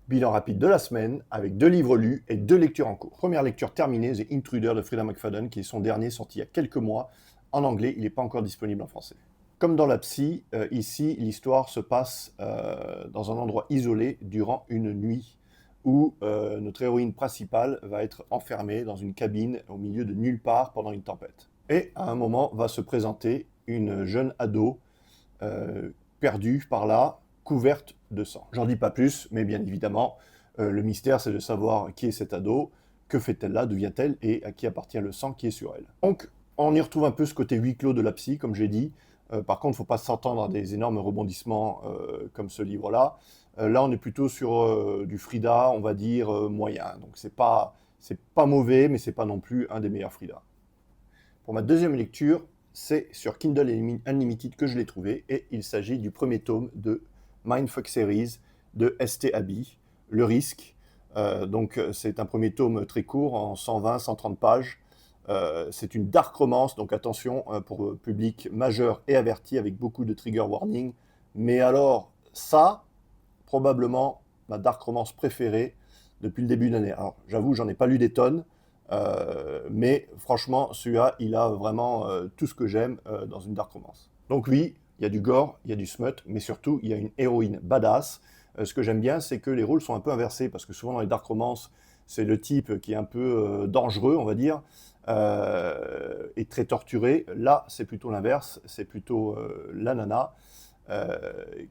Bilan rapide de la semaine, avec 2 livres lus et 2 lectures en cours. Première lecture terminée, The Intruder de Frida McFadden, qui est son dernier, sorti il y a quelques mois. En anglais, il n'est pas encore disponible en français. Comme dans la psy, ici, l'histoire se passe dans un endroit isolé durant une nuit, où notre héroïne principale va être enfermée dans une cabine au milieu de nulle part pendant une tempête. Et à un moment va se présenter une jeune ado perdue par là, couverte de sang. J'en dis pas plus, mais bien évidemment, le mystère c'est de savoir qui est cet ado, que fait-elle là, d'où vient-elle et à qui appartient le sang qui est sur elle. Donc on y retrouve un peu ce côté huis clos de la psy, comme j'ai dit. Par contre, il ne faut pas s'entendre à des énormes rebondissements comme ce livre-là. Là, on est plutôt sur du Frida, on va dire, moyen. Donc c'est pas mauvais, mais c'est pas non plus un des meilleurs Frida. Pour ma deuxième lecture, c'est sur Kindle Unlimited que je l'ai trouvé, et il s'agit du premier tome de Mindfuck Series de S.T. Abbey, Le Risque. Donc c'est un premier tome très court, en 120-130 pages. C'est une dark romance, donc attention pour public majeur et averti, avec beaucoup de trigger warning. Mais alors, ça, probablement ma dark romance préférée depuis le début de l'année. Alors j'avoue, j'en ai pas lu des tonnes, mais franchement, celui-là, il a vraiment tout ce que j'aime dans une dark romance. Donc oui, il y a du gore, il y a du smut, mais surtout, il y a une héroïne badass. Ce que j'aime bien, c'est que les rôles sont un peu inversés, parce que souvent dans les dark romances, c'est le type qui est un peu dangereux, on va dire, et très torturé. Là, c'est plutôt l'inverse, c'est plutôt la nana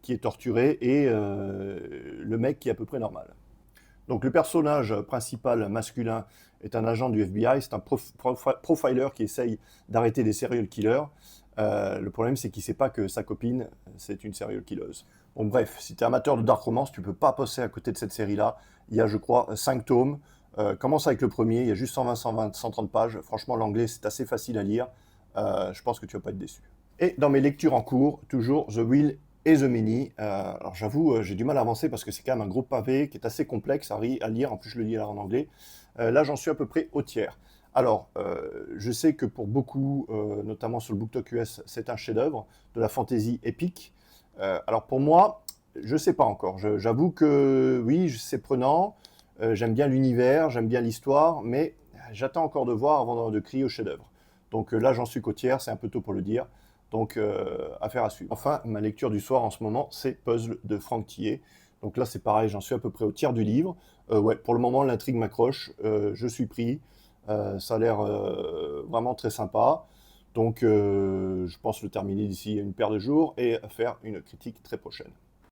qui est torturée et le mec qui est à peu près normal. Donc le personnage principal masculin est un agent du FBI, c'est un profiler qui essaye d'arrêter des serial killers. Le problème, c'est qu'il ne sait pas que sa copine, c'est une serial killeuse. Bon bref, si tu es amateur de dark romance, tu ne peux pas passer à côté de cette série-là. Il y a, je crois, 5 tomes. Commence avec le premier, il y a juste 120, 130 pages. Franchement, l'anglais, c'est assez facile à lire. Je pense que tu ne vas pas être déçu. Et dans mes lectures en cours, toujours The Will et The Many. Alors j'avoue, j'ai du mal à avancer parce que c'est quand même un gros pavé qui est assez complexe à lire. En plus, je le lis en anglais. Là, j'en suis à peu près au tiers. Alors, je sais que pour beaucoup, notamment sur le BookTok US, c'est un chef-d'œuvre de la fantasy épique. Alors pour moi, je ne sais pas encore. J'avoue que oui, c'est prenant. J'aime bien l'univers, j'aime bien l'histoire, mais j'attends encore de voir avant de crier au chef-d'œuvre. Donc là, j'en suis qu'au tiers, c'est un peu tôt pour le dire. Donc, affaire à suivre. Enfin, ma lecture du soir en ce moment, c'est Puzzle de Franck Tillet. Donc là, c'est pareil, j'en suis à peu près au tiers du livre. Ouais, pour le moment, l'intrigue m'accroche, je suis pris. Ça a l'air vraiment très sympa. Donc, je pense le terminer d'ici une paire de jours et faire une critique très prochaine.